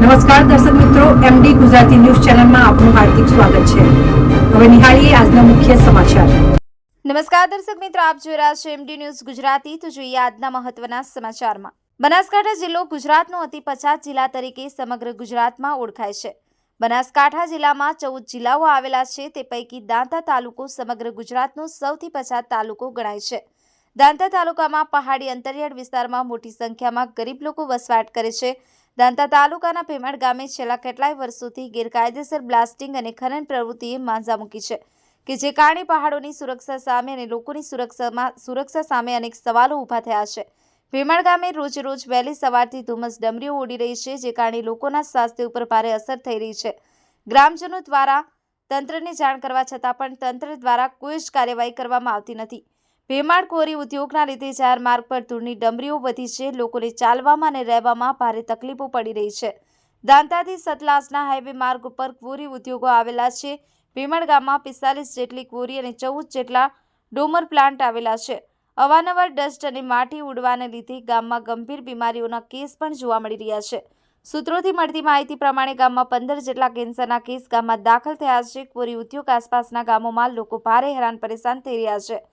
નમસ્કાર દર્શક મિત્રો, એમડી ગુજરાતી ન્યૂઝ ચેનલમાં આપનું હાર્દિક સ્વાગત છે। હવે નિહાળીએ આજના મુખ્ય સમાચાર। નમસ્કાર દર્શક મિત્રો, આપ જોઈ રહ્યા છો એમડી ન્યૂઝ ગુજરાતી। તો જોઈએ આજના મહત્વના સમાચારમાં। બનાસકાંઠા જિલ્લો ગુજરાતનો અતિ પછાત જિલ્લા તરીકે સમગ્ર ગુજરાતમાં ઓળખાય છે। બનાસકાંઠા જિલ્લામાં 14 જિલ્લાઓ આવેલા છે, તે પૈકી દાંતા તાલુકો સમગ્ર ગુજરાતનો સૌથી પછાત તાલુકો ગણાય છે। દાંતા તાલુકામાં પહાડી અંતરિયાળ વિસ્તારમાં મોટી સંખ્યામાં ગરીબ લોકો વસવાટ કરે છે। દાંતા તાલુકાના ભેમાડ ગામે છેલ્લા કેટલાય વર્ષોથી ગેરકાયદેસર બ્લાસ્ટિંગ અને ખનન પ્રવૃત્તિએ માંઝા મૂકી છે, કે જે કારણે પહાડોની સુરક્ષા સામે અને લોકોની સુરક્ષા સામે અનેક સવાલો ઊભા થયા છે। ભેમાડ ગામે રોજ વહેલી સવારથી ધુમ્મસ ડમરીઓ ઉડી રહી છે, જે કારણે લોકોના સ્વાસ્થ્ય ઉપર ભારે અસર થઈ રહી છે। ગ્રામજનો દ્વારા તંત્રને જાણ કરવા છતાં પણ તંત્ર દ્વારા કોઈ જ કાર્યવાહી કરવામાં આવતી નથી। ભેમાડ કોરી ઉદ્યોગના લીધે જાહેર માર્ગ પર ધૂળની ડમરીઓ વધી છે, લોકોને ચાલવામાં અને રહેવામાં ભારે તકલીફો પડી રહી છે। દાંતાથી સતલાજના હાઈવે માર્ગ ઉપર ક્વોરી ઉદ્યોગો આવેલા છે। ભેમાડ ગામમાં 45 જેટલી ક્વોરી અને 14 જેટલા ડોમર પ્લાન્ટ આવેલા છે। અવારનવાર ડસ્ટ અને માટી ઉડવાને લીધે ગામમાં ગંભીર બીમારીઓના કેસ પણ જોવા મળી રહ્યા છે। સૂત્રોથી મળતી માહિતી પ્રમાણે ગામમાં 15 જેટલા કેન્સરના કેસ ગામમાં દાખલ થયા છે। ક્વોરી ઉદ્યોગ આસપાસના ગામોમાં લોકો ભારે હેરાન પરેશાન થઈ રહ્યા છે।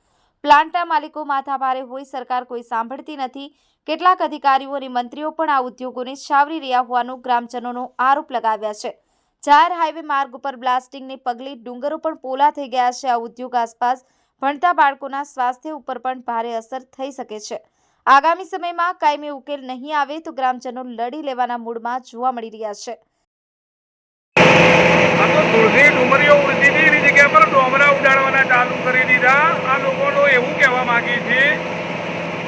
પ્લાન્ટના માલિકો માથાભારે હોય, સરકાર કોઈ સાંભળતી નથી। કેટલાક અધિકારીઓ અને મંત્રીઓ પણ આ ઉદ્યોગોને છાવરી રહ્યા હોવાનો ગ્રામજનોનો આરોપ લગાવ્યા છે। જાહેર હાઈવે માર્ગ ઉપર બ્લાસ્ટિંગને પગલે ડુંગરો પણ પોલા થઈ ગયા છે। આ ઉદ્યોગ આસપાસ ભણતા બાળકોના સ્વાસ્થ્ય ઉપર પણ ભારે અસર થઈ શકે છે। આગામી સમયમાં કાયમી ઉકેલ નહીં આવે તો ગ્રામજનો લડી લેવાના મૂડમાં જોવા મળી રહ્યા છે। ડુંગરીઓ ઉડતી હતી એની જગ્યા પર ડોમરા ઉડાડવાના ચાલુ કરી દીધા। આ લોકોનો એવું કહેવા માંગે છે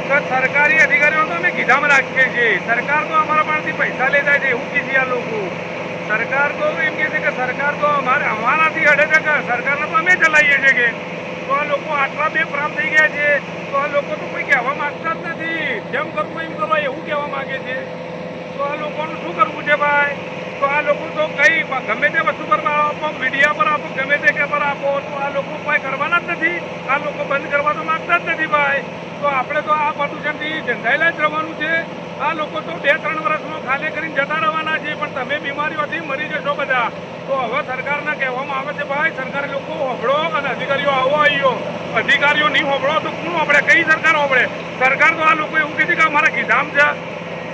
કે સરકારી અધિકારીઓ તો અમે કીધામાં રાખીએ છીએ, સરકાર તો અમારા પાસેથી પૈસા લેતા છે એવું કીધી આ લોકો। સરકાર તો એમ કહે છે કે સરકાર તો અમારાથી અડે છે કે સરકારને તો અમે ચલાવીએ છીએ કે તો આ લોકો આટલા બેફામ થઈ ગયા છે તો આ લોકો તો કોઈ કહેવા માંગતા જ નથી। જેમ કરવું એમ કરવા એવું કહેવા માંગે છે। તો આ લોકોનું શું કરવું છે ભાઈ? તો આ લોકો તો કઈ ગમે તે વસ્તુ પર આપો, મીડિયા પર આપો, ગમે તે પર આપો, તો આ લોકો કોઈ કરવાના જ નથી। આ લોકો બંધ કરવા તો માંગતા જ નથી ભાઈ। તો આપણે તો આ પ્રદૂષણથી ઝંઝાયેલા જ રહેવાનું છે। આ લોકો તો 2-3 વર્ષમાં ખાલી કરીને જતા રહેવાના છે, પણ તમે બીમારીઓથી મરી જશો બધા। તો હવે સરકારને કહેવામાં આવે છે ભાઈ, સરકારી લોકો હોબળો અને અધિકારીઓ આવો આવ્યો, અધિકારીઓ નહીં હોબળો તો કોણ હોબળે? કઈ સરકાર હોબળે? સરકાર તો આ લોકો એવું કીધું કે અમારા કીધામ છે।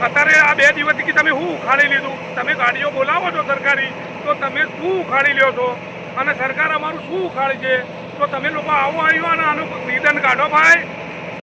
અત્યારે આ 2 દિવસથી તમે શું ઉખાડી લીધું? તમે ગાડીઓ બોલાવો છો સરકારી, તો તમે શું ઉખાડી લ્યો છો? અને સરકાર અમારું શું ઉખાડે છે? તો તમે લોકો આવો આવ્યો અને આનું નિદાન કાઢો ભાઈ।